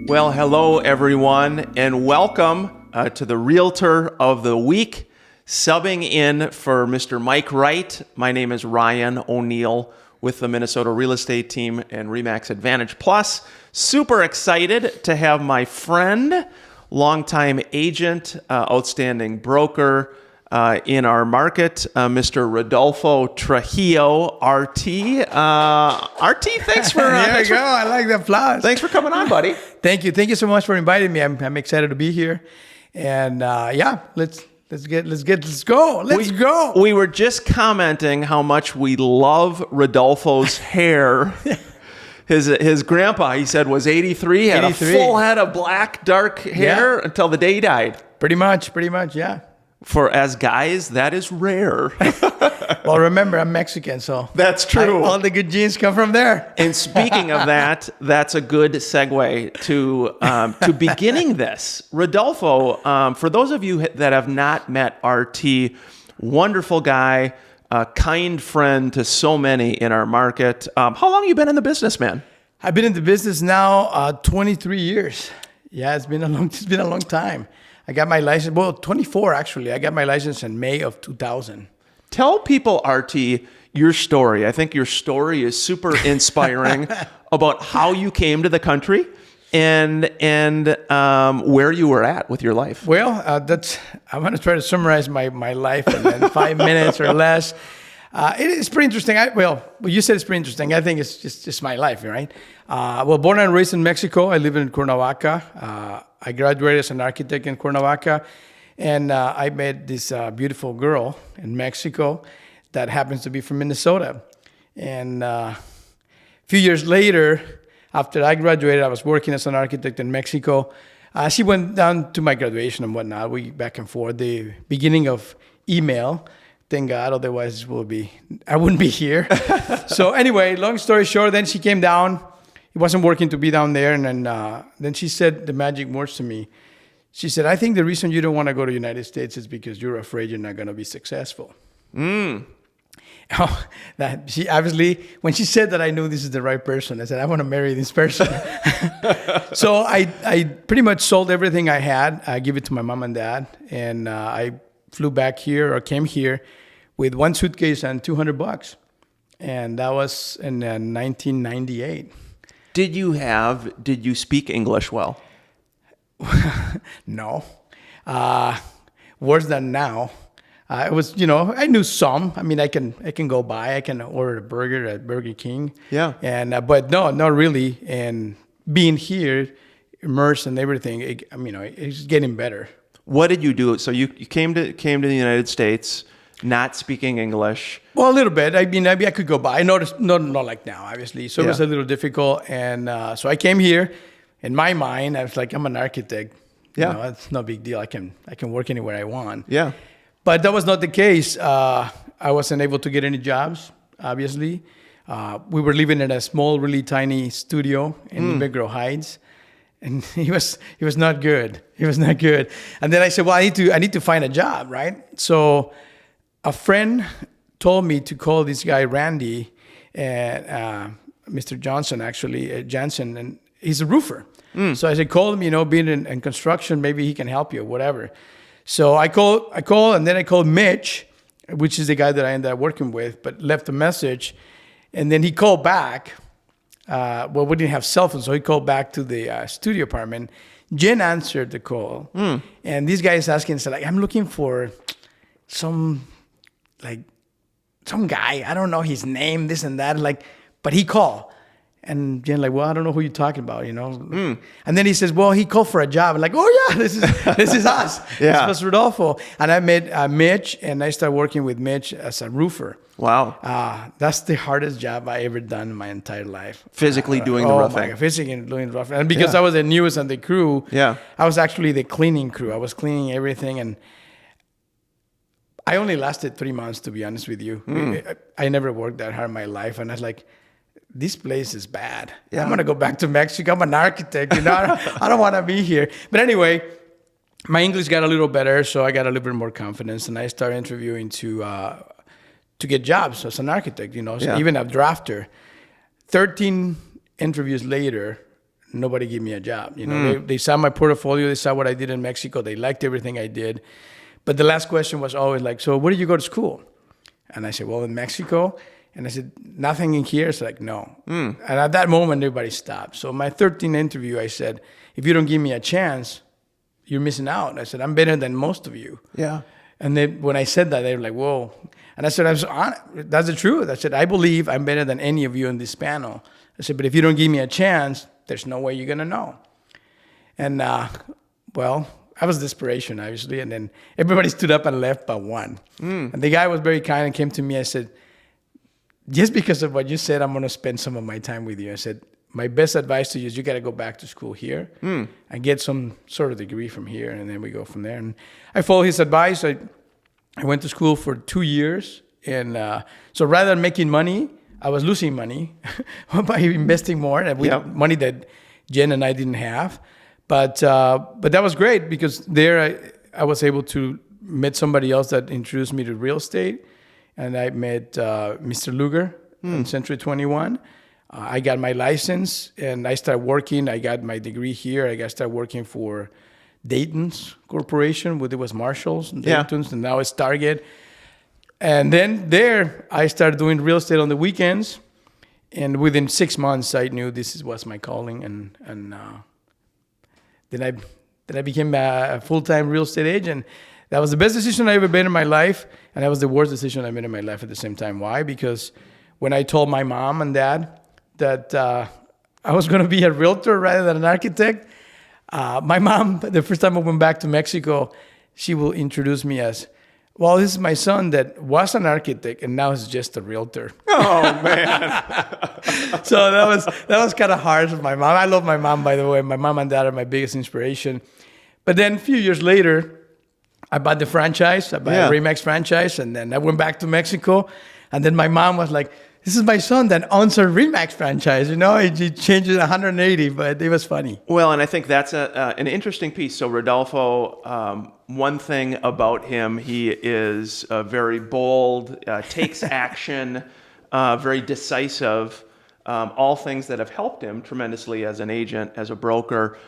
Well, hello, everyone, and welcome to the Realtor of the Week. Subbing in for Mr. Mike Wright, my name is Ryan O'Neill with the Minnesota Real Estate Team and RE/MAX Advantage Plus. Super excited to have my friend, longtime agent, outstanding broker in our market, Mr. Rodolfo Trujillo, RT. RT, thanks for... there you go. I like the applause. Thanks for coming on, buddy. Thank you. Thank you so much for inviting me. I'm excited to be here. And let's go. Let's go. We were just commenting how much we love Rodolfo's hair. His grandpa, he said, was 83, had 83. A full head of black, dark hair until the day he died. Pretty much, yeah. For as guys, that is rare. Well, remember, I'm Mexican, so that's true. All the good genes come from there. And speaking of that, that's a good segue to beginning this. Rodolfo, for those of you that have not met RT, wonderful guy, kind friend to so many in our market. How long have you been in the business, man? I've been in the business now 23 years. Yeah, it's been a long time. I got my license, 24 actually. I got my license in May of 2000. Tell people, RT, your story. I think your story is super inspiring about how you came to the country and where you were at with your life. Well, I'm going to try to summarize my life in 5 minutes or less. It is pretty interesting. You said it's pretty interesting. I think it's just my life, right? Born and raised in Mexico. I live in Cuernavaca. I graduated as an architect in Cuernavaca, and I met this beautiful girl in Mexico that happens to be from Minnesota. And a few years later, after I graduated, I was working as an architect in Mexico. She went down to my graduation and whatnot. We back and forth. The beginning of email. Thank God, otherwise I wouldn't be here. So anyway, long story short, then she came down. It wasn't working to be down there. And then she said the magic words to me. She said, I think the reason you don't want to go to the United States is because you're afraid you're not going to be successful. Oh, she obviously, when she said that, I knew this is the right person. I said, I want to marry this person. So I pretty much sold everything I had. I gave it to my mom and dad. And I came here with one suitcase and $200. And that was in 1998. Did you speak English well? No. Worse than now. It was, I knew some. I mean, I can go by. I can order a burger at Burger King. Yeah. And but no, not really. And being here, immersed in everything, it's getting better. What did you do? So you came to the United States, not speaking English. Well, a little bit. I mean, maybe I could go by. Not like now, obviously. So it was a little difficult. And so I came here. In my mind, I was like, I'm an architect. Yeah. It's no big deal. I can work anywhere I want. Yeah. But that was not the case. I wasn't able to get any jobs, obviously. We were living in a small, really tiny studio in New Negro Heights. And he was not good. He was not good. And then I said, well, I need to find a job, right? So a friend told me to call this guy, Randy, Mr. Johnson, actually, Jansen, and he's a roofer. So I said, call him, being in construction, maybe he can help you, whatever. So I called, and then I called Mitch, which is the guy that I ended up working with, but left a message. And then he called back. We didn't have cell phones, so he called back to the studio apartment. Jen answered the call. And this guy is asking, so I'm looking for some guy. I don't know his name, this and that. But he called. And Jen I don't know who you're talking about, And then he says, well, he called for a job. I'm like, oh, yeah, this is us. Yeah. This was Rodolfo. And I met Mitch, and I started working with Mitch as a roofer. Wow. That's the hardest job I ever done in my entire life. Physically doing the roofing. Physically doing the roofing. And because I was the newest on the crew, I was actually the cleaning crew. I was cleaning everything. And I only lasted 3 months, to be honest with you. I never worked that hard in my life. And I was like, this place is bad. Yeah. I'm going to go back to Mexico. I'm an architect. I don't want to be here. But anyway, my English got a little better, so I got a little bit more confidence. And I started interviewing to get jobs as an architect, so even a drafter. 13 interviews later, nobody gave me a job. They saw my portfolio, they saw what I did in Mexico, they liked everything I did. But the last question was always like, so where did you go to school? And I said, well, in Mexico. And I said, nothing in here? It's like, no. And at that moment, everybody stopped. So my 13th interview, I said, if you don't give me a chance, you're missing out. I said, I'm better than most of you. Yeah. And then when I said that, they were like, whoa. And I said, that's the truth. I said, I believe I'm better than any of you in this panel. I said, but if you don't give me a chance, there's no way you're going to know. And, well, I was desperation, obviously. And then everybody stood up and left but one. And the guy was very kind and came to me. I said, just because of what you said, I'm going to spend some of my time with you. I said, my best advice to you is you got to go back to school here and get some sort of degree from here. And then we go from there. And I followed his advice. I went to school for 2 years. And so rather than making money, I was losing money by investing more. And money that Jen and I didn't have. But that was great because there I was able to meet somebody else that introduced me to real estate. And I met Mr. Luger in Century 21. I got my license and I started working. I got my degree here. I started working for Dayton's Corporation, it was Marshalls and Dayton's, and now it's Target. And then there, I started doing real estate on the weekends. And within 6 months, I knew this was my calling. And then I became a full-time real estate agent. That was the best decision I ever made in my life, and that was the worst decision I made in my life at the same time. Why? Because when I told my mom and dad that I was going to be a realtor rather than an architect, my mom, the first time I went back to Mexico, she will introduce me as, well, this is my son that was an architect and now is just a realtor. Oh, man. So that was kind of hard for my mom. I love my mom, by the way. My mom and dad are my biggest inspiration. But then a few years later, I bought the franchise. I bought a RE/MAX franchise, and then I went back to Mexico. And then my mom was like, this is my son that owns a RE/MAX franchise. He changed it 180, but it was funny. Well, and I think that's an interesting piece. So Rodolfo, one thing about him, he is very bold, takes action, very decisive, all things that have helped him tremendously as an agent, as a broker.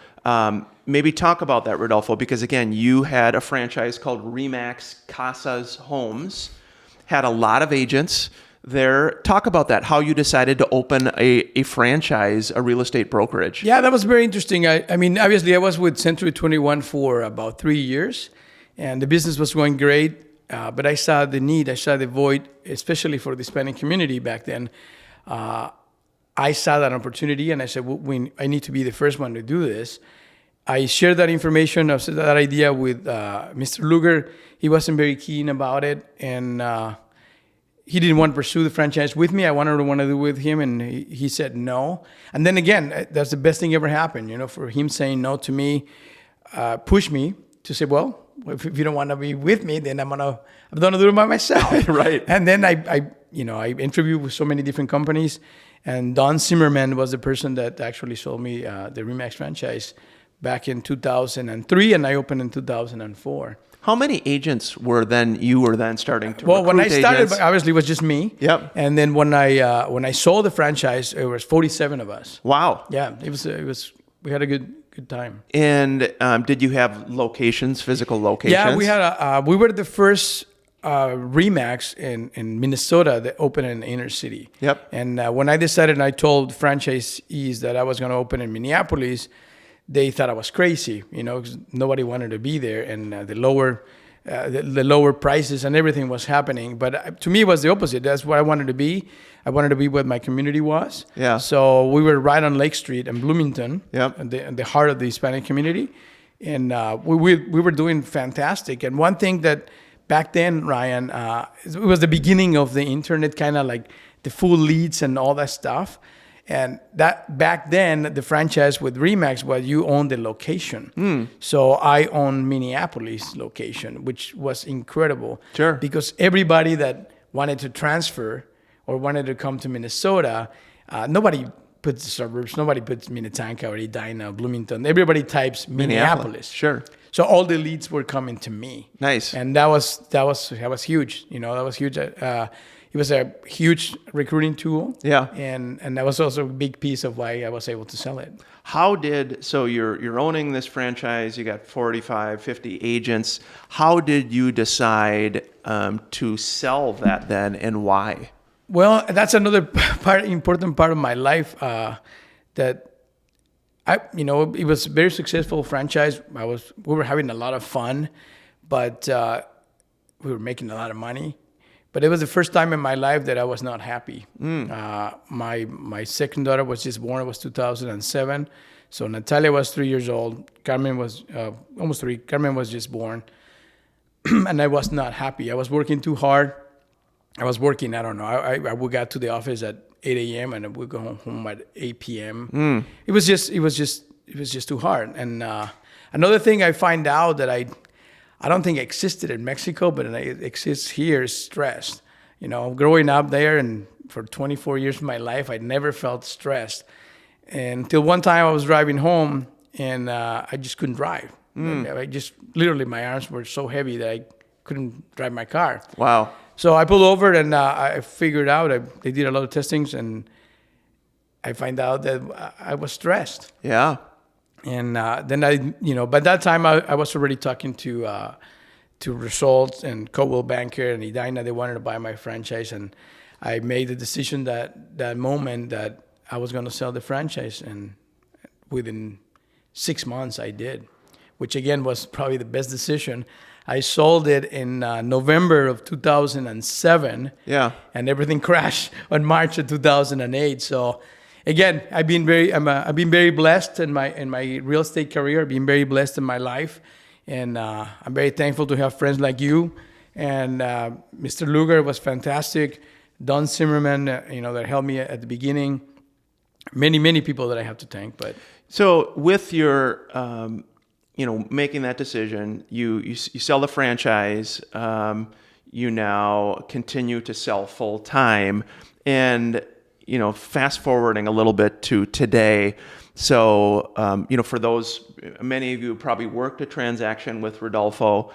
Maybe talk about that, Rodolfo, because again, you had a franchise called RE/MAX Casas Homes, had a lot of agents there. Talk about that, how you decided to open a franchise, a real estate brokerage. Yeah, that was very interesting. I mean, obviously, I was with Century 21 for about 3 years, and the business was going great, but I saw the need, I saw the void, especially for the Hispanic community back then. I saw that opportunity, and I said, I need to be the first one to do this. I shared that information, that idea with Mr. Luger. He wasn't very keen about it, and he didn't want to pursue the franchise with me. I wanted to do it with him, and he said no. And then again, that's the best thing ever happened, for him saying no to me, pushed me to say, well, if you don't want to be with me, then I'm gonna do it by myself. Right. And then I interviewed with so many different companies, and Don Zimmerman was the person that actually sold me the RE/MAX franchise back in 2003, and I opened in 2004. How many agents were then starting to Well, when I recruit started, agents? obviously it was just me. Yep. And then when I sold the franchise, it was 47 of us. Wow. Yeah, it was. We had a good time. And did you have physical locations? Yeah, we had. We were the first RE/MAX in Minnesota that opened in the inner city. Yep. And when I decided, and I told franchisees that I was going to open in Minneapolis, they thought I was crazy, because nobody wanted to be there, and the lower prices and everything was happening. But to me, it was the opposite. That's what I wanted to be. I wanted to be where my community was. Yeah. So we were right on Lake Street in Bloomington, Yep. in the heart of the Hispanic community, and we were doing fantastic. And one thing that back then, Ryan, it was the beginning of the internet, kind of like the full leads and all that stuff. And that back then, the franchise with RE/MAX was you own the location. So I own Minneapolis location, which was incredible. Sure. Because everybody that wanted to transfer or wanted to come to Minnesota, nobody puts the suburbs, nobody puts Minnetonka or Edina, Bloomington. Everybody types Minneapolis. Sure. So all the leads were coming to me. Nice. And that was huge. That was huge. it was a huge recruiting tool. Yeah. And that was also a big piece of why I was able to sell it. So you're owning this franchise, you got 45, 50 agents. How did you decide to sell that then, and why? Well, that's another important part of my life, that it was a very successful franchise. We were having a lot of fun, but we were making a lot of money. But it was the first time in my life that I was not happy. My second daughter was just born. It was 2007. So Natalia was 3 years old. Carmen was almost 3. Carmen was just born. And I was not happy. I was working too hard. I was working, I don't know. I would get to the office at 8 a.m. and I would go home at 8 p.m. It was just too hard. And another thing I find out that I don't think existed in Mexico, but it exists here, is stress. Growing up there and for 24 years of my life, I never felt stressed. And until one time I was driving home and I just couldn't drive. I just, literally my arms were so heavy that I couldn't drive my car. Wow. So I pulled over and I figured out, they did a lot of testings, and I find out that I was stressed. Yeah. And then by that time I was already talking to Results and Coldwell Banker and Edina. They wanted to buy my franchise, and I made the decision that moment that I was going to sell the franchise, and within 6 months I did, which again was probably the best decision. I sold it in November of 2007. Yeah. And everything crashed on March of 2008. So again, I've been very blessed in my real estate career. I've been very blessed in my life, and I'm very thankful to have friends like you. And Mr. Lugar was fantastic. Don Zimmerman, that helped me at the beginning. Many people that I have to thank. But so with your making that decision, you sell the franchise. You now continue to sell full time, and fast forwarding a little bit to today. So, for those, many of you probably worked a transaction with Rodolfo.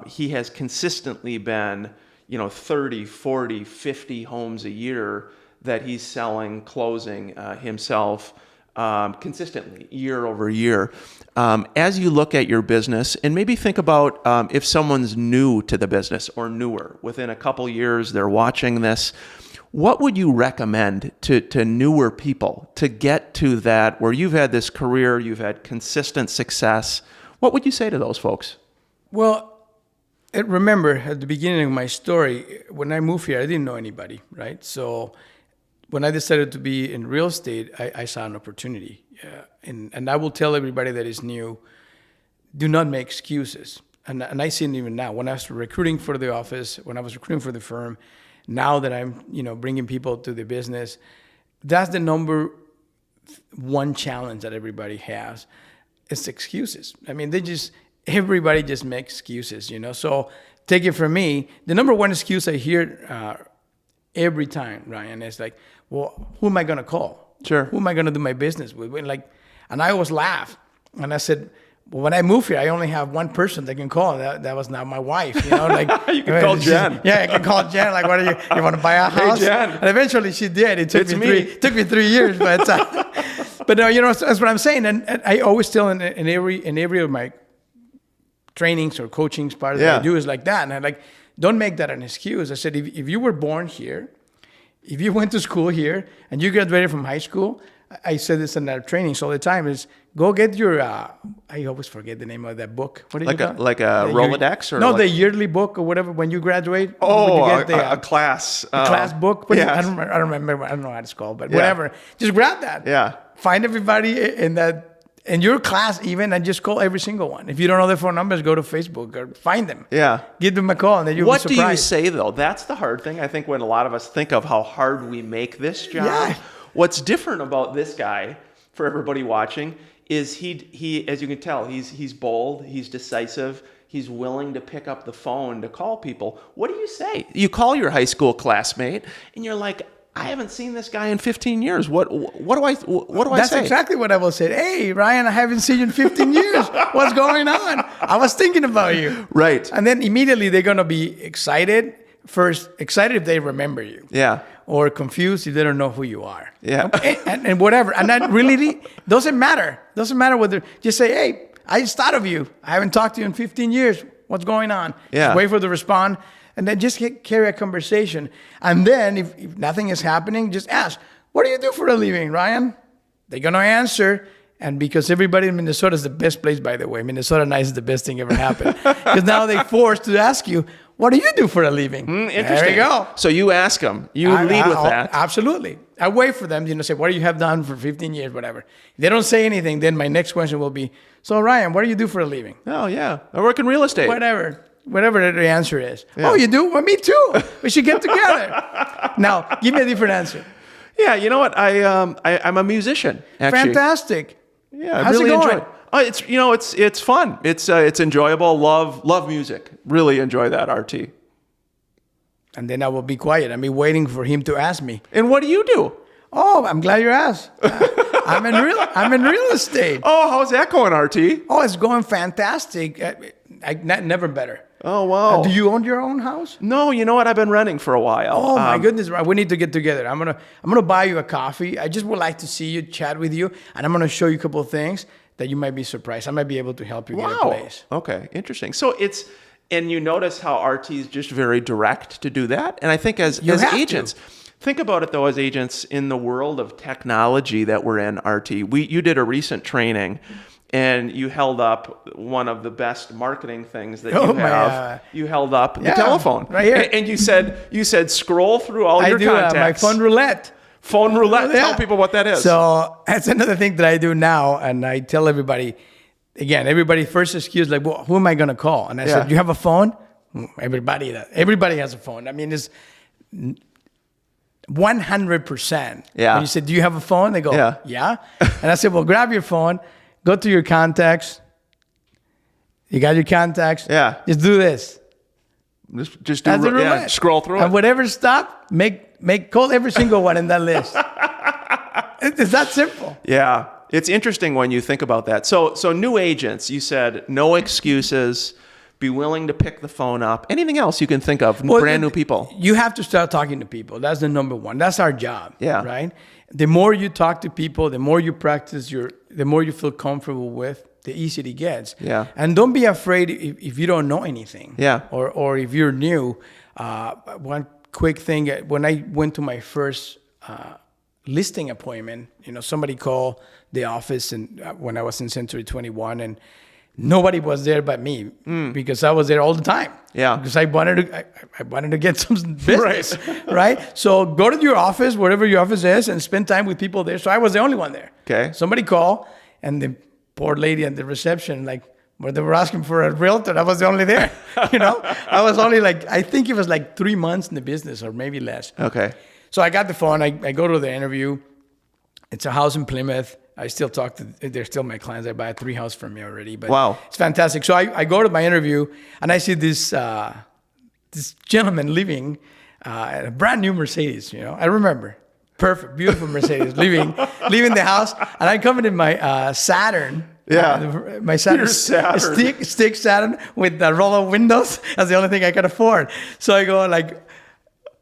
He has consistently been, 30, 40, 50 homes a year that he's selling, closing himself consistently, year over year. As you look at your business, and maybe think about if someone's new to the business or newer, within a couple years they're watching this, what would you recommend to newer people to get to that, where you've had this career, you've had consistent success? What would you say to those folks? Well, remember at the beginning of my story, when I moved here, I didn't know anybody, right? So when I decided to be in real estate, I saw an opportunity. And I will tell everybody that is new, do not make excuses. And I see it even now. When I was recruiting for the office, when I was recruiting for the firm, now that I'm, bringing people to the business, that's the number one challenge that everybody has. It's excuses. I mean, everybody just makes excuses, So take it from me, the number one excuse I hear every time, Ryan, is like, well, who am I going to call? Sure. Who am I going to do my business with? And I always laugh. And I said, well, when I moved here, I only have one person that can call. That was not my wife. You can call Jen. Yeah, I can call Jen. Like, what are you want to buy a house? Hey, Jen. And eventually she did. It took me 3 years, but no, that's what I'm saying. And I always tell in every of my trainings or coachings part that I do is like that. And I'm like, don't make that an excuse. I said, if you were born here, if you went to school here and you graduated from high school, I said this in our trainings all the time, is go get your, I always forget the name of that book. What do you call it? Like a Rolodex? The yearly book or whatever, when you graduate. Oh, you get a class. A class book? Yeah. I don't remember. I don't know how it's called, but whatever. Just grab that. Yeah. Find everybody in your class even, and just call every single one. If you don't know their phone numbers, go to Facebook or find them. Yeah. Give them a call, and then you'll be surprised. What do you say, though? That's the hard thing. I think when a lot of us think of how hard we make this job, what's different about this guy, for everybody watching, is he as you can tell, he's bold, he's decisive, he's willing to pick up the phone to call people. What do you say? You call your high school classmate, and you're like, I haven't seen this guy in 15 years. What do I say? That's exactly what I will say. Hey, Ryan, I haven't seen you in 15 years. What's going on? I was thinking about you. Right. And then immediately they're going to be excited. first excited if they remember you. Yeah. Or confused if they don't know who you are. Yeah. And whatever. And that really doesn't matter. Doesn't matter whether, just say, hey, I just thought of you. I haven't talked to you in 15 years. What's going on? Yeah. Just wait for the respond. And then just carry a conversation. And then if nothing is happening, just ask, what do you do for a living, Ryan? They're going to answer. And because everybody in Minnesota is the best place, by the way. Minnesota Nice is the best thing ever happened. Because now they're forced to ask you, what do you do for a living? Interesting. There you go. So you ask them. You lead with that. Absolutely. I wait for them, say, what do you have done for 15 years, whatever. If they don't say anything, then my next question will be, so Ryan, what do you do for a living? Oh, yeah. I work in real estate. Whatever the answer is. Yeah. Oh, you do? Well, me too. We should get together. Now, give me a different answer. Yeah, you know what? I'm a musician, actually. Fantastic. Yeah, I How's really it going? enjoy it. It's fun. It's enjoyable. Love music. Really enjoy that, RT. And then I will be quiet. I'll be waiting for him to ask me. And what do you do? Oh, I'm glad you asked. I'm in real estate. Oh, how's that going, RT? Oh, it's going fantastic. Never better. Oh, wow. Do you own your own house? No, you know what? I've been renting for a while. Oh my goodness, we need to get together. I'm gonna buy you a coffee. I just would like to see you, chat with you, and I'm gonna show you a couple of things that you might be surprised. I might be able to help you get a place. Okay, interesting. So and you notice how RT is just very direct to do that. And I think as agents, think about it though, as agents in the world of technology that we're in, RT. You did a recent training. And you held up one of the best marketing things that you have. You held up the telephone right here, and you said scroll through all your contacts. My phone roulette. Phone roulette. Yeah. Tell people what that is. So that's another thing that I do now, and I tell everybody. Again, everybody first excuse like, well, who am I going to call? And I said, you have a phone? Everybody has a phone. I mean, it's 100%. Yeah. When you said, do you have a phone? They go, yeah. And I said, well, grab your phone. Go to your contacts. You got your contacts. Yeah. Just do this. Just do scroll through it. And whatever stop, call every single one in that list. It's that simple. Yeah. It's interesting when you think about that. So new agents, you said no excuses, be willing to pick the phone up. Anything else you can think of? Brand new people. You have to start talking to people. That's the number one. That's our job. Yeah. Right? The more you talk to people, the more you practice, the more you feel comfortable with, the easier it gets. Yeah. And don't be afraid if you don't know anything. Yeah. Or if you're new. One quick thing, when I went to my first listing appointment, somebody called the office and when I was in Century 21 and nobody was there but me because I was there all the time. Yeah. Because I wanted to get some business, right? So go to your office, wherever your office is, and spend time with people there. So I was the only one there. Okay. Somebody called, and the poor lady at the reception, where they were asking for a realtor, I was the only there. I was only I think it was 3 months in the business or maybe less. Okay. So I got the phone. I go to the interview. It's a house in Plymouth. I still talk to, they're still my clients. I buy 3 houses from me already. But wow. It's fantastic. So I go to my interview and I see this gentleman living a brand new Mercedes, I remember. Perfect, beautiful Mercedes, leaving the house. And I come in my Saturn. Yeah. My Saturn. Stick Saturn with the roll-up windows. That's the only thing I can afford. So I go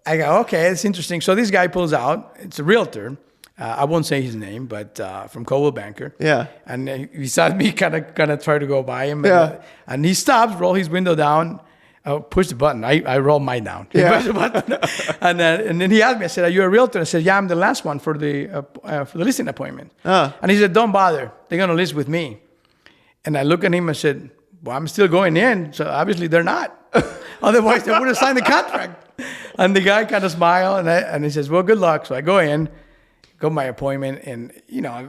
okay, it's interesting. So this guy pulls out. It's a realtor. I won't say his name, but from Coldwell Banker. Yeah. And he saw me kind of try to go by him. And he stops, roll his window down, push the button. I roll mine down. He pushed the button. and then he asked me, I said, are you a realtor? I said, yeah, I'm the last one for the listing appointment. And he said, don't bother. They're going to list with me. And I look at him and said, well, I'm still going in. So obviously they're not. Otherwise they would have signed the contract. And the guy kind of smiled and he says, well, good luck. So I go in. Go to my appointment, and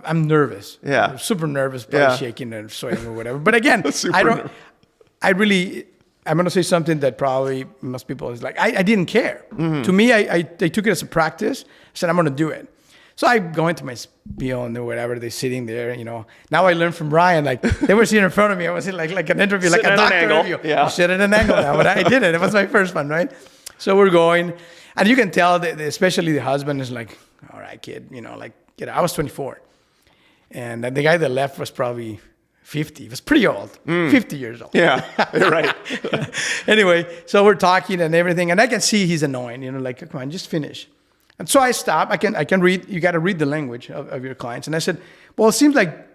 I'm nervous. Yeah, I'm super nervous, probably shaking and sweating or whatever. But again, I'm going to say something that probably most people is I didn't care. Mm-hmm. To me, I took it as a practice. I said I'm going to do it. So I go into my spiel and whatever they're sitting there. Now I learned from Ryan. They were sitting in front of me. I was in like an interview, like a doctor interview. Yeah, sit at an angle now, but I did it. It was my first one, right? So we're going, and you can tell that especially the husband is like, all right, kid, I was 24. And the guy that left was probably 50. He was pretty old, 50 years old. Yeah, right. Anyway, so we're talking and everything, and I can see he's annoying, like, come on, just finish. And so I stop. I can read. You got to read the language of your clients. And I said, well, it seems like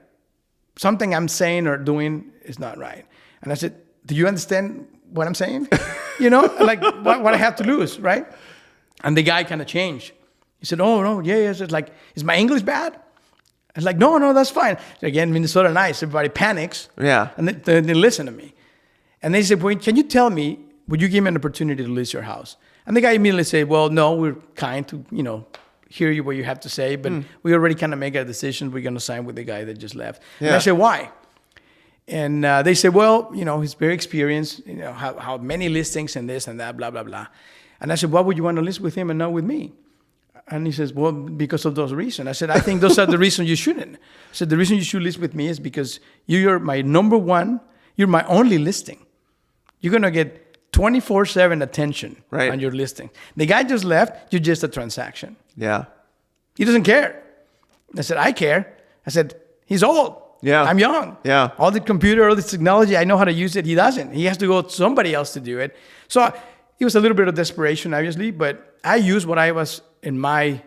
something I'm saying or doing is not right. And I said, do you understand what I'm saying? Like what I have to lose, right? And the guy kind of changed. He said, oh, no, yeah. It's like, is my English bad? I was like, no, that's fine. So again, Minnesota nice. Everybody panics. Yeah. And they listen to me. And they said, well, can you tell me, would you give me an opportunity to list your house? And the guy immediately said, well, no, we're kind to, hear you what you have to say, but we already kind of make a decision. We're going to sign with the guy that just left. Yeah. And I said, why? And they said, well, he's very experienced, how many listings and this and that, blah, blah, blah. And I said, why would you want to list with him and not with me? And he says, well, because of those reasons. I said, I think those are the reasons you shouldn't. I said, the reason you should list with me is because you're my number one, you're my only listing. You're going to get 24/7 attention on your listing. The guy just left, you're just a transaction. Yeah. He doesn't care. I said, I care. I said, he's old. Yeah. I'm young. Yeah. All the computer, all this technology, I know how to use it. He doesn't. He has to go to somebody else to do it. So it was a little bit of desperation, obviously, but I used what I was in my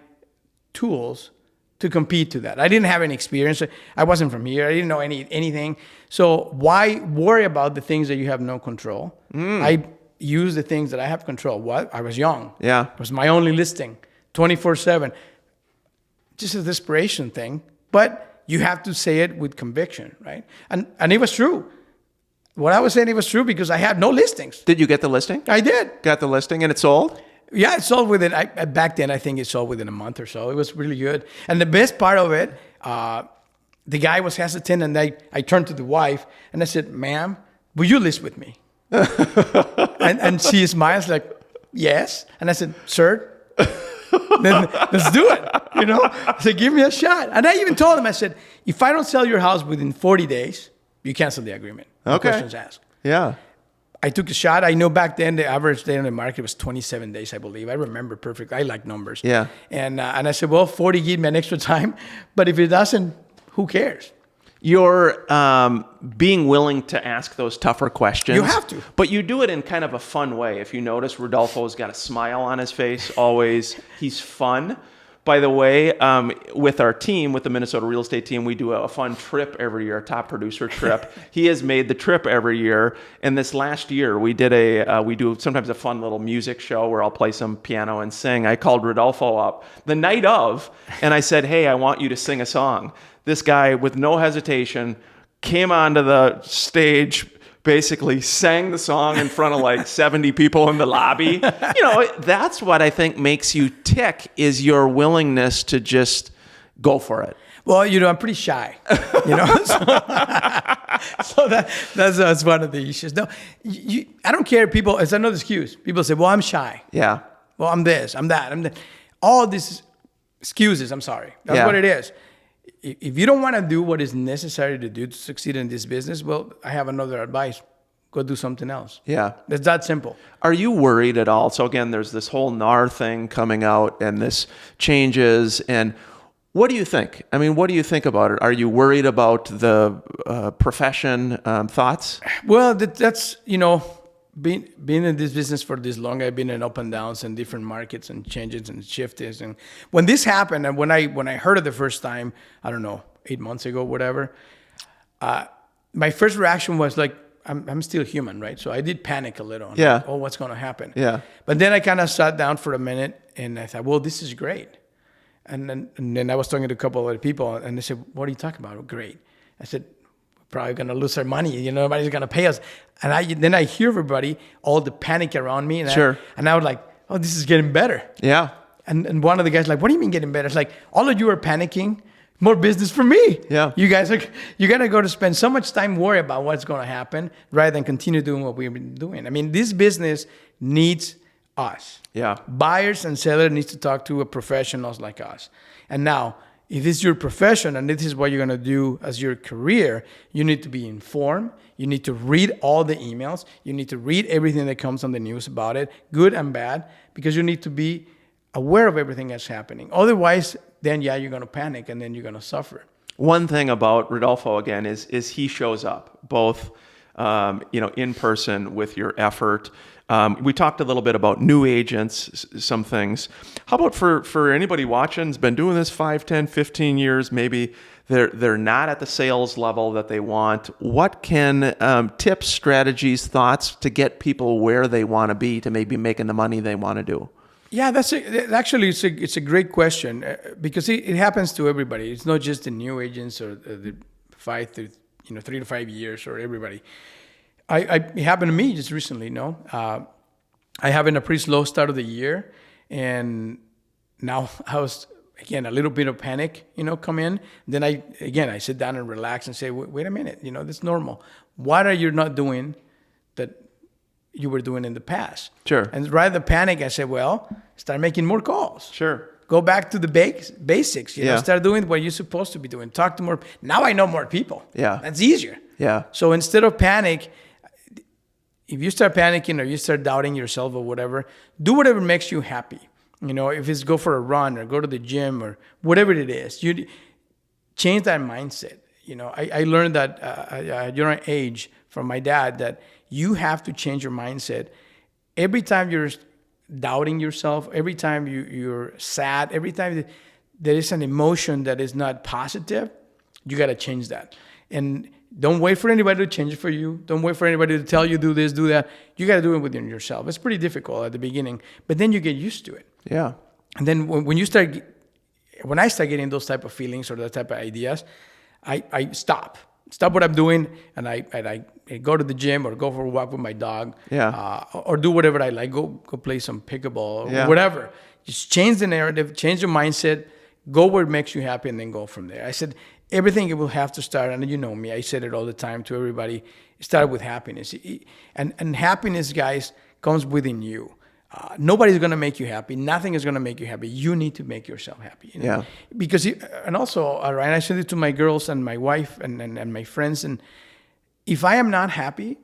tools to compete to that. I didn't have any experience. I wasn't from here. I didn't know anything. So why worry about the things that you have no control? I use the things that I have control. What? I was young. Yeah. It was my only listing, 24/7. Just a desperation thing, but you have to say it with conviction, right? And it was true. What I was saying, it was true because I had no listings. Did you get the listing? I did. Got the listing and it sold? Yeah, it sold within, back then, I think it sold within a month or so. It was really good. And the best part of it, the guy was hesitant, and I turned to the wife, and I said, ma'am, will you list with me? and she smiles like, yes. And I said, sir, then let's do it. I said, give me a shot. And I even told him, I said, if I don't sell your house within 40 days, you cancel the agreement. No questions asked. Yeah. I took a shot. I know back then the average day on the market was 27 days, I believe. I remember perfectly. I like numbers. Yeah. And I said, well, 40 give me an extra time. But if it doesn't, who cares? You're being willing to ask those tougher questions. You have to. But you do it in kind of a fun way. If you notice, Rodolfo's got a smile on his face always. He's fun. By the way, with our team, with the Minnesota real estate team, we do a fun trip every year, a top producer trip. He has made the trip every year. And this last year, we do sometimes a fun little music show where I'll play some piano and sing. I called Rodolfo up the night of, and I said, hey, I want you to sing a song. This guy, with no hesitation, came onto the stage, basically sang the song in front of like 70 people in the lobby. That's what I think makes you tick, is your willingness to just go for it. Well, I'm pretty shy, so that's one of the issues. No, I don't care. People, it's another excuse. People say, well, I'm shy. Yeah. Well, I'm this, I'm that, I'm that. All these excuses, I'm sorry. That's what it is. If you don't want to do what is necessary to do to succeed in this business, well, I have another advice. Go do something else. Yeah. It's that simple. Are you worried at all? So again, there's this whole NAR thing coming out and this changes. And what do you think? I mean, what do you think about it? Are you worried about the profession? Thoughts? Well, that's, being in this business for this long, I've been in up and downs and different markets and changes and shifts. And when this happened, and when I heard it the first time, I don't know, 8 months ago, whatever, my first reaction was like, I'm still human, right? So I did panic a little. Yeah. Like, oh, what's going to happen? Yeah. But then I kind of sat down for a minute and I thought, well, this is great. And then I was talking to a couple of other people and they said, what are you talking about? Great. I said, probably going to lose our money. Nobody's going to pay us. And then I hear everybody, all the panic around me. And sure. I was like, oh, this is getting better. Yeah. And one of the guys like, what do you mean getting better? It's like, all of you are panicking. More business for me. Yeah. You guys you're going to go to spend so much time worry about what's going to happen rather than continue doing what we've been doing. I mean, this business needs us. Yeah. Buyers and sellers need to talk to professionals like us. And now, if this is your profession and this is what you're going to do as your career, you need to be informed. You need to read all the emails. You need to read everything that comes on the news about it, good and bad, because you need to be aware of everything that's happening. Otherwise, then, you're going to panic and then you're going to suffer. One thing about Rodolfo again is he shows up both in person with your effort. We talked a little bit about new agents, some things. How about for anybody watching who's been doing this 5, 10, 15 years, maybe they're not at the sales level that they want. What can tips, strategies, thoughts to get people where they want to be to maybe making the money they want to do? Yeah, it's a great question because it happens to everybody. It's not just the new agents or the 3 to 5 years or everybody. It happened to me just recently. I having a pretty slow start of the year, and now I was again a little bit of panic, come in. Then I sit down and relax and say, wait a minute, that's normal. What are you not doing that you were doing in the past? Sure. And rather than panic, I said, well, start making more calls. Sure. Go back to the basics. Yeah. Start doing what you're supposed to be doing. Talk to more. Now I know more people. Yeah. That's easier. Yeah. So instead of panic, if you start panicking or you start doubting yourself or whatever, do whatever makes you happy. If it's go for a run or go to the gym or whatever it is, you change that mindset. I learned that at your age from my dad that you have to change your mindset. Every time you're doubting yourself, every time you're sad, every time there is an emotion that is not positive, you got to change that. And don't wait for anybody to change it for you. Don't wait for anybody to tell you do this, do that. You got to do it within yourself. It's pretty difficult at the beginning, but then you get used to it. Yeah. And then when I start getting those type of feelings or that type of ideas, I stop what I'm doing, and I go to the gym or go for a walk with my dog. Yeah. Or do whatever I like. Go play some pickleball or Yeah. whatever. Just change the narrative, change your mindset, go where it makes you happy, and then go from there. I said everything will have to start, and you know me, I said it all the time to everybody, start with happiness. And happiness, guys, comes within you. Nobody's going to make you happy. Nothing is going to make you happy. You need to make yourself happy. Yeah. Because, and also, Ryan, I said it to my girls and my wife and my friends. And if I am not happy,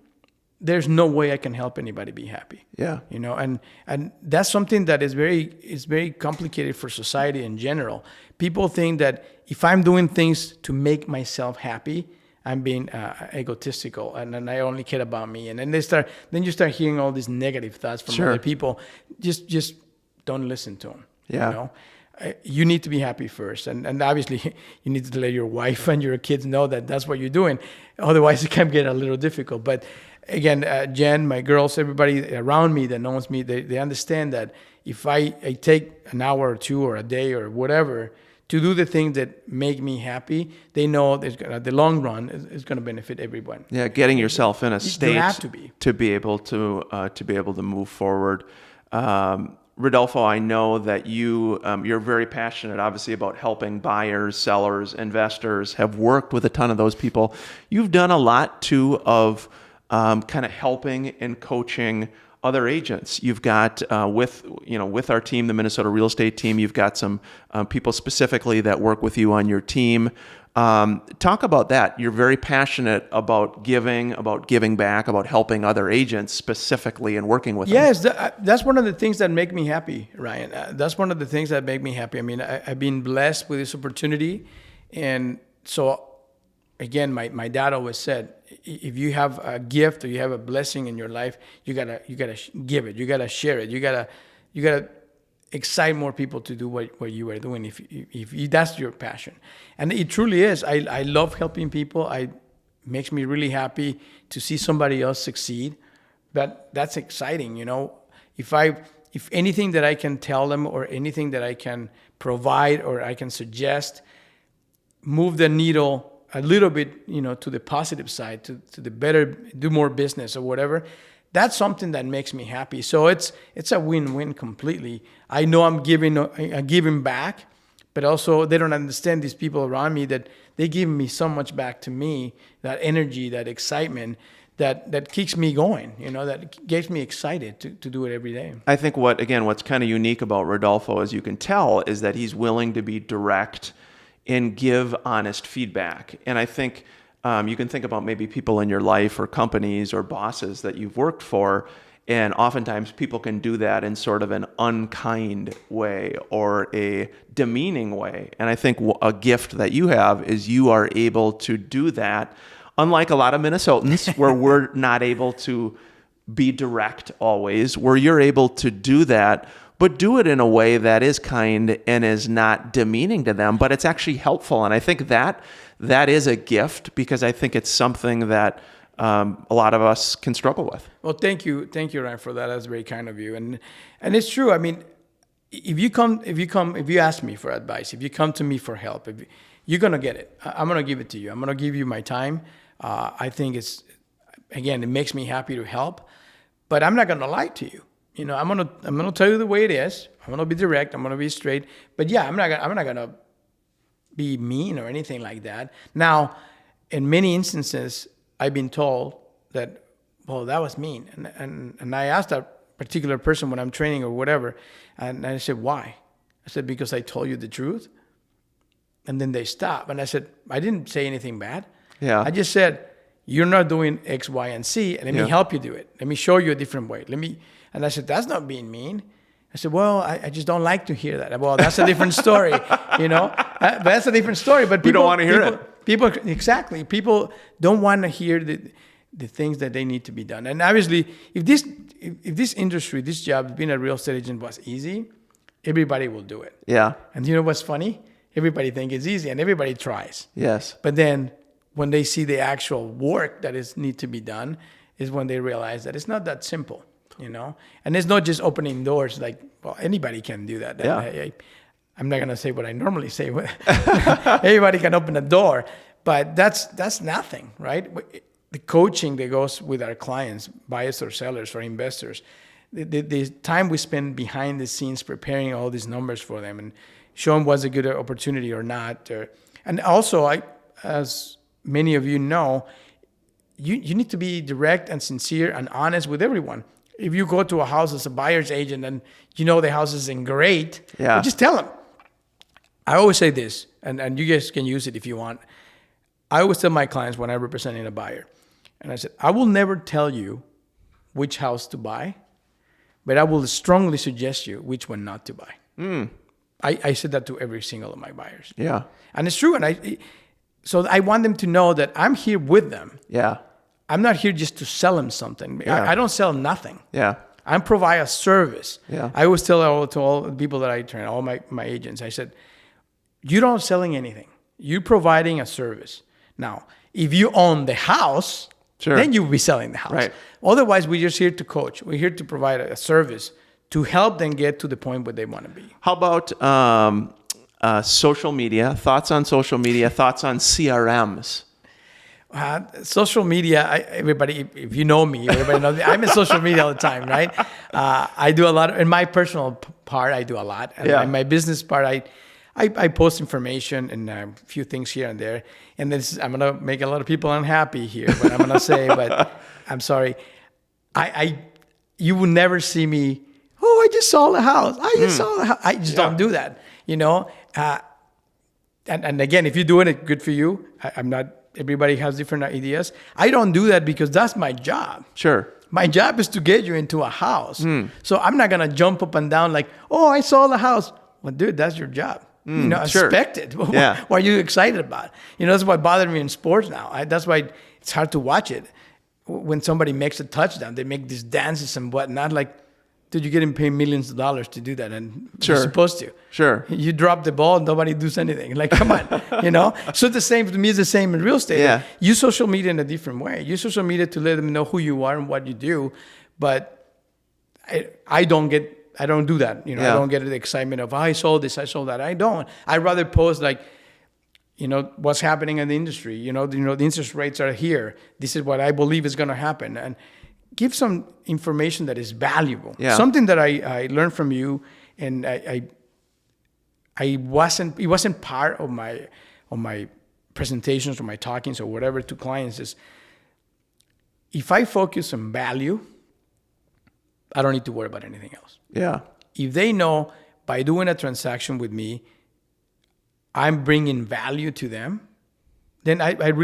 there's no way I can help anybody be happy. Yeah. And that's something that is very complicated for society in general. People think that if I'm doing things to make myself happy, I'm being egotistical and I only care about me. And then you start hearing all these negative thoughts from Sure. other people. Just don't listen to them. Yeah. You need to be happy first. And obviously you need to let your wife and your kids know that that's what you're doing. Otherwise it can get a little difficult. But again, Jen, my girls, everybody around me that knows me, they understand that if I take an hour or two or a day or whatever to do the things that make me happy, they know that the long run is going to benefit everyone. Yeah, getting yourself in a state have to be able to move forward. Rodolfo, I know that you're very passionate, obviously, about helping buyers, sellers, investors. Have worked with a ton of those people. You've done a lot too of kind of helping and coaching other agents. You've got with our team, the Minnesota real estate team, you've got some people specifically that work with you on your team. Talk about that. You're very passionate about giving back, about helping other agents specifically and working with them. Yes, that's one of the things that make me happy, Ryan. That's one of the things that make me happy. I mean, I've been blessed with this opportunity. And so, again, my dad always said, if you have a gift or you have a blessing in your life, you gotta give it. You gotta share it. You gotta excite more people to do what you are doing if that's your passion. And it truly is. I love helping people. It makes me really happy to see somebody else succeed. That's exciting, If anything that I can tell them or anything that I can provide or I can suggest, move the needle a little bit, to the positive side, to the better, do more business or whatever. That's something that makes me happy. So it's a win-win completely. I know I'm giving back, but also they don't understand, these people around me, that they give me so much back to me, that energy, that excitement, that keeps me going, that gets me excited to do it every day. I think what's kind of unique about Rodolfo, as you can tell, is that he's willing to be direct and give honest feedback. And I think you can think about maybe people in your life or companies or bosses that you've worked for, And oftentimes people can do that in sort of an unkind way or a demeaning way. And I think a gift that you have is you are able to do that, unlike a lot of Minnesotans where we're not able to be direct always, where you're able to do that, but do it in a way that is kind and is not demeaning to them, but it's actually helpful. And I think that is a gift, because I think it's something that a lot of us can struggle with. Well, thank you, Ryan, for that. That's very kind of you, and it's true. I mean, if you ask me for advice, if you come to me for help, you're gonna get it. I'm gonna give it to you. I'm gonna give you my time. I think it makes me happy to help, but I'm not gonna lie to you. I'm gonna tell you the way it is. I'm gonna be direct. I'm gonna be straight. But yeah, I'm not gonna be mean or anything like that. Now, in many instances, I've been told that, well, that was mean. And I asked that particular person when I'm training or whatever, and I said, why? I said, because I told you the truth. And then they stop. And I said, I didn't say anything bad. Yeah. I just said, you're not doing X, Y, and Z, and let me help you do it. Let me show you a different way. And I said, that's not being mean. I said, well, I just don't like to hear that. Well, that's a different story, But that's a different story. But we don't want to hear it. People don't want to hear the things that they need to be done. And obviously, if this industry, this job, being a real estate agent was easy, everybody will do it. Yeah. And you know what's funny? Everybody thinks it's easy, and everybody tries. Yes. But then when they see the actual work that need to be done, is when they realize that it's not that simple. And it's not just opening doors. Like, well, anybody can do that. Yeah. I'm not gonna say what I normally say. Everybody can open a door, but that's nothing, right? The coaching that goes with our clients, buyers or sellers or investors, the time we spend behind the scenes preparing all these numbers for them and show them what's a good opportunity or not. And also, as many of you know, you need to be direct and sincere and honest with everyone. If you go to a house as a buyer's agent and the house isn't great, just tell them. I always say this, and you guys can use it if you want. I always tell my clients when I'm representing a buyer, and I said, I will never tell you which house to buy, but I will strongly suggest you which one not to buy. I said that to every single of my buyers. Yeah. And it's true. So I want them to know that I'm here with them. Yeah. I'm not here just to sell them something. Yeah. I don't sell nothing. Yeah. I provide a service. Yeah. I always tell to all the people that I train, all my agents, I said, you don't selling anything. You're providing a service. Now, if you own the house, then you'll be selling the house. Right. Otherwise, we're just here to coach. We're here to provide a service to help them get to the point where they want to be. How about social media? Thoughts on social media? Thoughts on CRMs? Social media, everybody, if you know me, everybody knows me. I'm in social media all the time, right? I do a lot. In my personal part, I do a lot. And in my business part, I post information and a few things here and there. And I'm going to make a lot of people unhappy here, but I'm going to say, but I'm sorry. You will never see me, I just sold a house. I just sold a house. I just don't do that, And again, if you're doing it, good for you. I'm not. Everybody has different ideas. I don't do that because that's my job. Sure. My job is to get you into a house. So I'm not going to jump up and down like, I sold a house. Well, dude, that's your job. Expect it. Yeah. What are you excited about? That's what bothers me in sports now. That's why it's hard to watch it. When somebody makes a touchdown, they make these dances and whatnot. Like, dude, you're getting paid millions of dollars to do that, and you're supposed to. Sure. You drop the ball, nobody does anything. Like, come on, So the same to me is the same in real estate. Yeah. Use social media in a different way. Use social media to let them know who you are and what you do. But I don't do that. I don't get the excitement of I sold this, I sold that. I don't. I rather post like, what's happening in the industry. The interest rates are here. This is what I believe is going to happen, and give some information that is valuable. Yeah. Something that I learned from you, and it wasn't part of my presentations or my talkings or whatever to clients, is if I focus on value, I don't need to worry about anything else. Yeah. If they know by doing a transaction with me, I'm bringing value to them, then I don't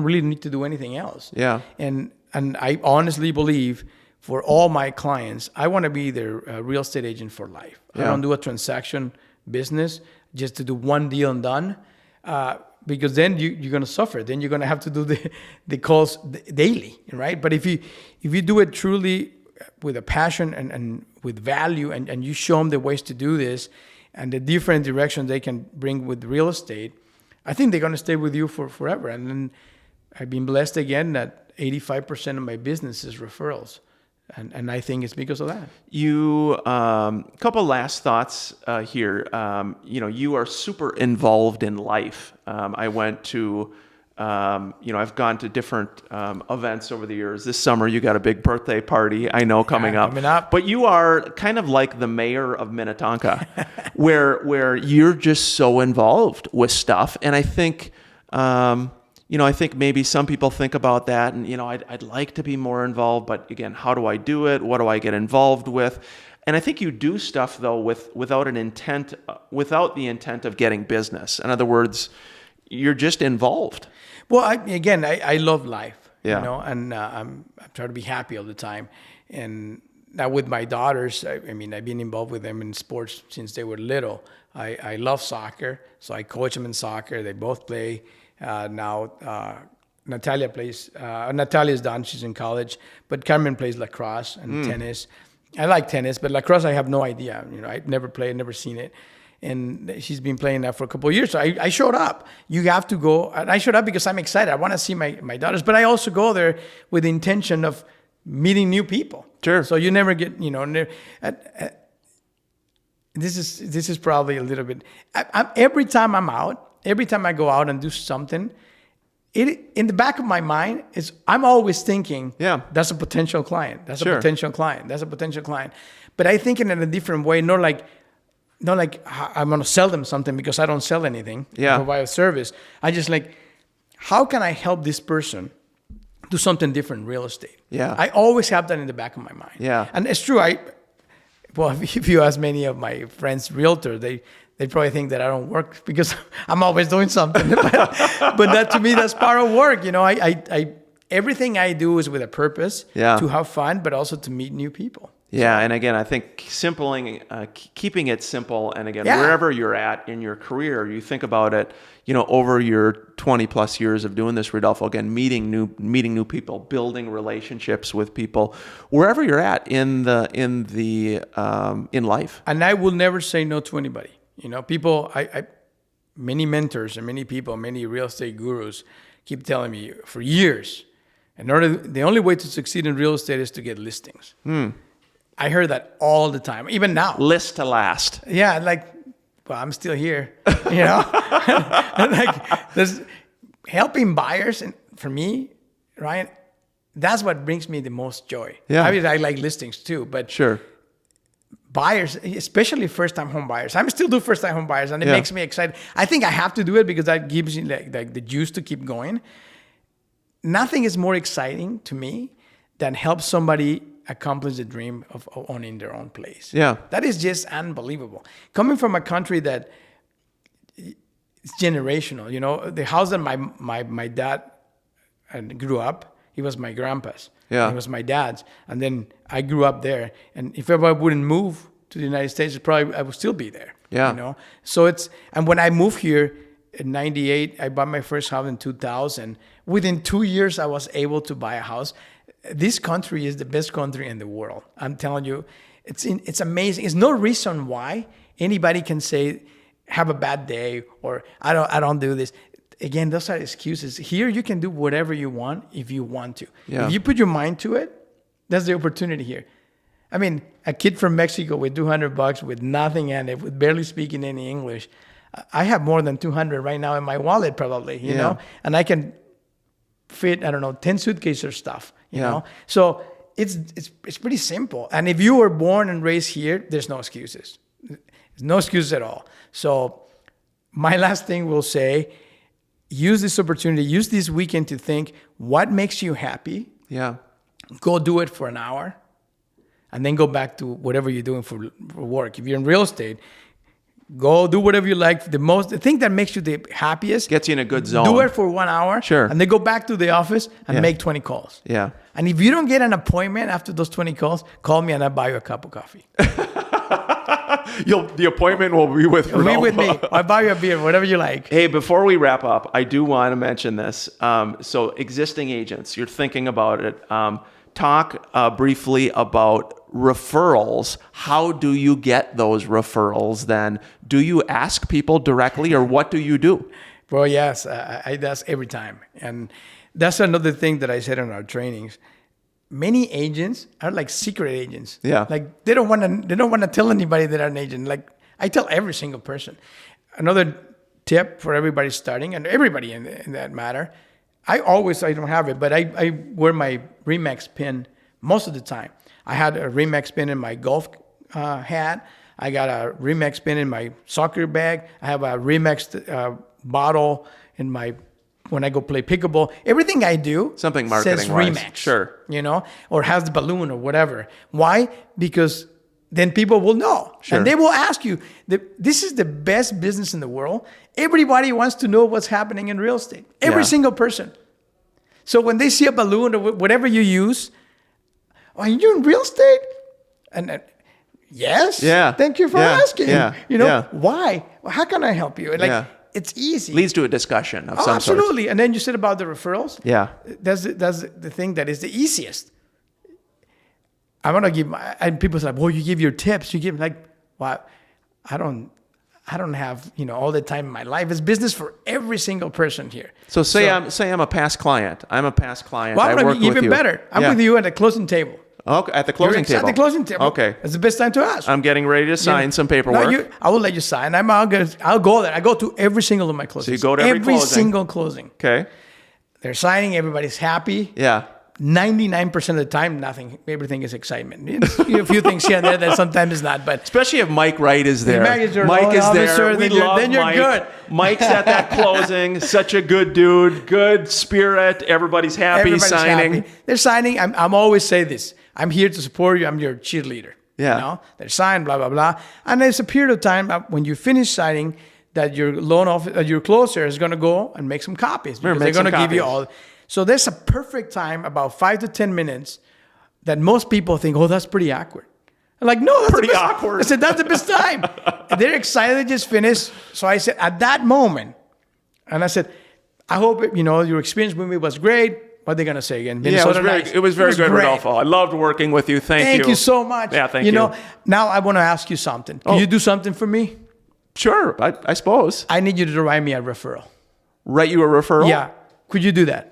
really need to do anything else. Yeah. And I honestly believe for all my clients, I want to be their real estate agent for life. I don't do a transaction business just to do one deal and done, because then you're going to suffer. Then you're going to have to do the calls daily, right? But if you do it truly with a passion and with value, and you show them the ways to do this and the different directions they can bring with real estate, I think they're going to stay with you for forever. And then I've been blessed again that 85% of my business is referrals. And I think it's because of that. You, couple last thoughts here. You are super involved in life. I went to, I've gone to different events over the years. This summer, you got a big birthday party, I know, coming up. But you are kind of like the mayor of Minnetonka, where you're just so involved with stuff. And I think, I think maybe some people think about that and, I'd like to be more involved, but again, how do I do it? What do I get involved with? And I think you do stuff though without the intent of getting business. In other words, you're just involved. Well, I love life, and I'm trying to be happy all the time. And now with my daughters, I've been involved with them in sports since they were little. I love soccer, so I coach them in soccer. They both play. Now Natalia plays. Natalia's done; she's in college. But Carmen plays lacrosse and tennis. I like tennis, but lacrosse I have no idea. I've never played, never seen it. And she's been playing that for a couple of years. So I showed up. You have to go. And I showed up because I'm excited. I want to see my daughters. But I also go there with the intention of meeting new people. Sure. So you never get, this is probably a little bit. Every time I'm out, every time I go out and do something, in the back of my mind I'm always thinking, that's a potential client. That's a potential client. That's a potential client. But I think in a different way, not like I'm going to sell them something because I don't sell anything. I provide a service. I just how can I help this person do something different in real estate? I always have that in the back of my mind. And it's true. If you ask many of my friends, Realtor, they probably think that I don't work because I'm always doing something. but that to me, that's part of work. Everything I do is with a purpose to have fun, but also to meet new people. And again, I think keeping it simple, and again, wherever you're at in your career, you think about it, over your 20 plus years of doing this, Rodolfo, again, meeting new people, building relationships with people, wherever you're at in life. And I will never say no to anybody. People, many mentors and many people, many real estate gurus keep telling me for years, the only way to succeed in real estate is to get listings. I heard that all the time, even now. List to last. Yeah, I'm still here, there's helping buyers, and for me, Ryan, that's what brings me the most joy. I like listings too, but buyers, especially first-time home buyers. I still do first-time home buyers, and it makes me excited. I think I have to do it because that gives you the juice to keep going. Nothing is more exciting to me than help somebody accomplish the dream of owning their own place. That is just unbelievable. Coming from a country that is generational, the house that my dad grew up, it was my grandpa's. It was my dad's. And then I grew up there. And if ever I wouldn't move to the United States, I would still be there. So and when I moved here in 98, I bought my first house in 2000. Within 2 years, I was able to buy a house. This country is the best country in the world. I'm telling you, it's amazing. It's no reason why anybody can say, have a bad day, or I don't do this. Again, those are excuses. Here, you can do whatever you want if you want to. If you put your mind to it, that's the opportunity here. A kid from Mexico with $200 with nothing in it, with barely speaking any English. I have more than 200 right now in my wallet, probably, you know, and I can fit, 10 suitcases of stuff, you know? So it's pretty simple. And if you were born and raised here, there's no excuses. There's no excuses at all. So my last thing will say, use this opportunity, use this weekend to think, what makes you happy? Go do it for an hour, and then go back to whatever you're doing for work. If you're in real estate, Go do whatever you like. The thing that makes you the happiest. Gets you in a good zone. Do it for 1 hour. Sure. And then go back to the office and make 20 calls. Yeah. And if you don't get an appointment after those 20 calls, call me and I'll buy you a cup of coffee. The appointment will be with Rodolfo. Be with me. I'll buy you a beer, whatever you like. Hey, before we wrap up, I do want to mention this. So existing agents, you're thinking about it. Talk briefly about referrals. How do you get those referrals then? Do you ask people directly or what do you do? Well, yes, I that's every time. And that's another thing that I said in our trainings. Many agents are like secret agents. Yeah. Like they don't want to tell anybody they're an agent. Like I tell every single person. Another tip for everybody starting and everybody in that matter. I don't have it, but I wear my Remax pin most of the time. I had a Remax pin in my golf hat. I got a Remax pin in my soccer bag. I have a Remax bottle in my when I go play pickleball. Everything I do something says marketing-wise. Remax, Sure. Or has the balloon or whatever. Why? Because then people will know. Sure. And they will ask you, this is the best business in the world. Everybody wants to know what's happening in real estate. Every single person. So when they see a balloon or whatever you use, are you in real estate? And yes. Yeah. Thank you for asking. Yeah. Why? Well, how can I help you? It's easy. Leads to a discussion of some sort. Absolutely. And then you said about the referrals. Yeah. That's the thing that is the easiest. I want to give and people say, well, you give your tips. You give well, I don't have, all the time in my life. It's business for every single person here. So say I'm a past client. I'm a past client. Well, I work with you. even better. I'm with you at the closing table. Okay, at the closing table. At the closing table. Okay. It's the best time to ask. I'm getting ready to sign some paperwork. No, I will let you sign. I'll go there. I go to every single of my closings. So you go to every closing. Single closing. Okay. They're signing. Everybody's happy. Yeah. 99% of the time, nothing. Everything is excitement. A few things here and there that sometimes is not, but especially if Mike Wright is there. Mike is there. We love then you're Mike. good. Mike's at that closing. Such a good dude. Good spirit. Everybody's happy. Everybody's signing. Happy. They're signing. I'm always say this. I'm here to support you. I'm your cheerleader. Yeah. They're signed. Blah blah blah. And there's a period of time when you finish signing that your your closer is going to go and make some copies because they're going to give you all. So there's a perfect time, about 5 to 10 minutes, that most people think, oh, that's pretty awkward. I'm like, no, that's pretty awkward. I said, that's the best time. And they're excited they just finished. So I said, at that moment, and I said, I hope your experience with me was great. What are they going to say again? It was very good, great. Rodolfo. I loved working with you. Thank you so much. Yeah, thank you. Now I want to ask you something. Can you do something for me? Sure, I suppose. I need you to write me a referral. Write you a referral? Yeah. Could you do that?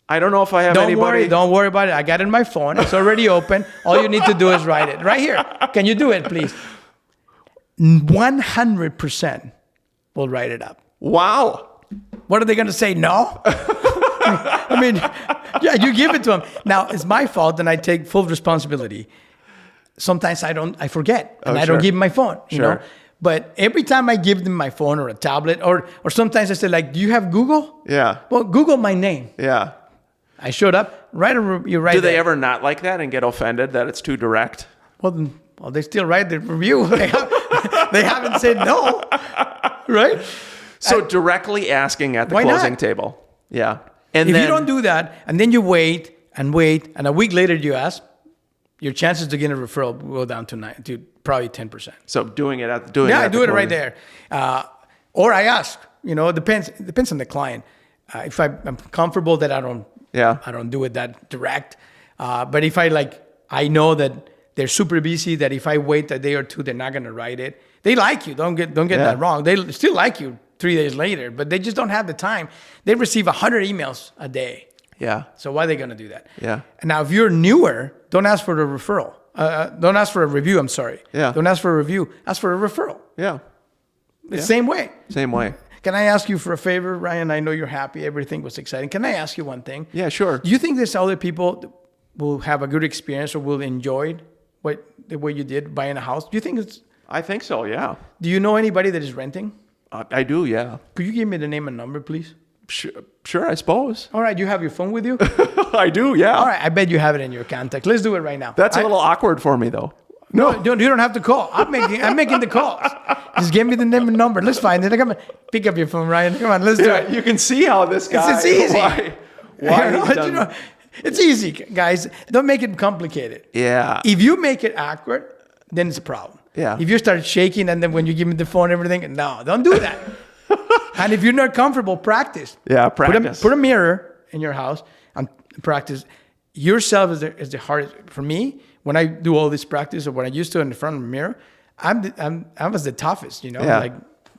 I don't know if I have anybody. Don't worry about it. I got it in my phone. It's already open. All you need to do is write it. Right here. Can you do it, please? 100% will write it up. Wow. What are they going to say? No? I mean, yeah, you give it to them. Now, it's my fault and I take full responsibility. Sometimes I forget and I don't give them my phone, you know? But every time I give them my phone or a tablet or sometimes I say do you have Google? Yeah. Well, Google my name. Yeah. I showed up, you're right. Do they ever not like that and get offended that it's too direct? Well, they still write the review. They haven't said no, right? So directly asking at the closing table. Yeah. And if then, you don't do that, and then you wait, and a week later you ask, your chances to get a referral will go down to probably 10%. So doing it at the I do it right there. Or I ask. It depends on the client. If I'm comfortable that I don't do it that direct. But if I know that they're super busy, that if I wait a day or two, they're not going to write it. They like you. Don't get that wrong. They still like you 3 days later, but they just don't have the time. They receive 100 emails a day. Yeah. So why are they going to do that? Yeah. And now, if you're newer, don't ask for a referral. Don't ask for a review. I'm sorry. Yeah. Don't ask for a review. Ask for a referral. Yeah. The same way. Same way. Can I ask you for a favor, Ryan? I know you're happy. Everything was exciting. Can I ask you one thing? Yeah, sure. Do you think there's other people that will have a good experience or will enjoy the way you did buying a house? Do you think it's... I think so, yeah. Do you know anybody that is renting? I do, yeah. Could you give me the name and number, please? Sure, I suppose. All right, you have your phone with you? I do, yeah. All right, I bet you have it in your contact. Let's do it right now. That's a little awkward for me, though. No, you don't have to call. I'm making the calls. Just give me the name and number. Let's find it. Come on, pick up your phone, Ryan. Come on, let's do it. You can see how this guy. It's easy. Why he's done. It's easy, guys. Don't make it complicated. Yeah. If you make it awkward, then it's a problem. Yeah. If you start shaking and then when you give me the phone and everything, no, don't do that. And if you're not comfortable, practice. Yeah, practice. Put a mirror in your house and practice. Yourself is the hardest. For me, when I do all this practice or when I used to in the front of the mirror, I was the toughest, Yeah. like,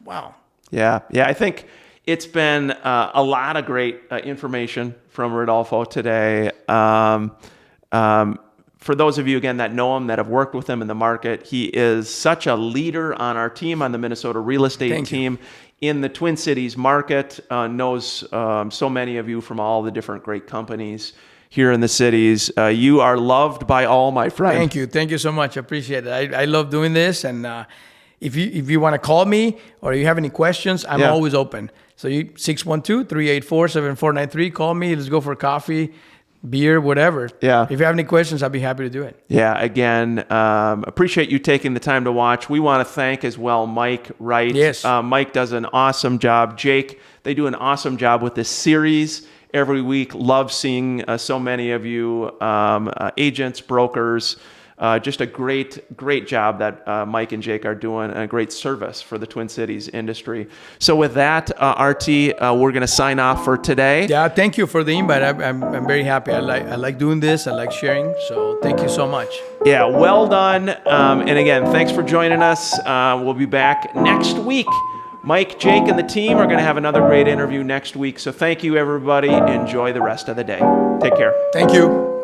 wow. Yeah. I think it's been a lot of great information from Rodolfo today. For those of you, again, that know him, that have worked with him in the market, he is such a leader on our team, on the Minnesota real estate team. In the Twin Cities market, knows so many of you from all the different great companies here in the cities. You are loved by all, my friend. Thank you so much. I appreciate it. I love doing this, and if you want to call me or you have any questions, I'm always open. So you 612-384-7493. Call me. Let's go for coffee, beer, whatever. Yeah. If you have any questions, I'll be happy to do it. Yeah. Again, appreciate you taking the time to watch. We want to thank as well Mike Wright. Yes. Mike does an awesome job. Jake, they do an awesome job with this series every week. Love seeing so many of you agents, brokers. Just a great job that Mike and Jake are doing, and a great service for the Twin Cities industry. So with that, RT, we're going to sign off for today. Yeah, thank you for the invite. I'm very happy. I like doing this. I like sharing. So thank you so much. Yeah, well done. And again, thanks for joining us. We'll be back next week. Mike, Jake, and the team are going to have another great interview next week. So thank you, everybody. Enjoy the rest of the day. Take care. Thank you.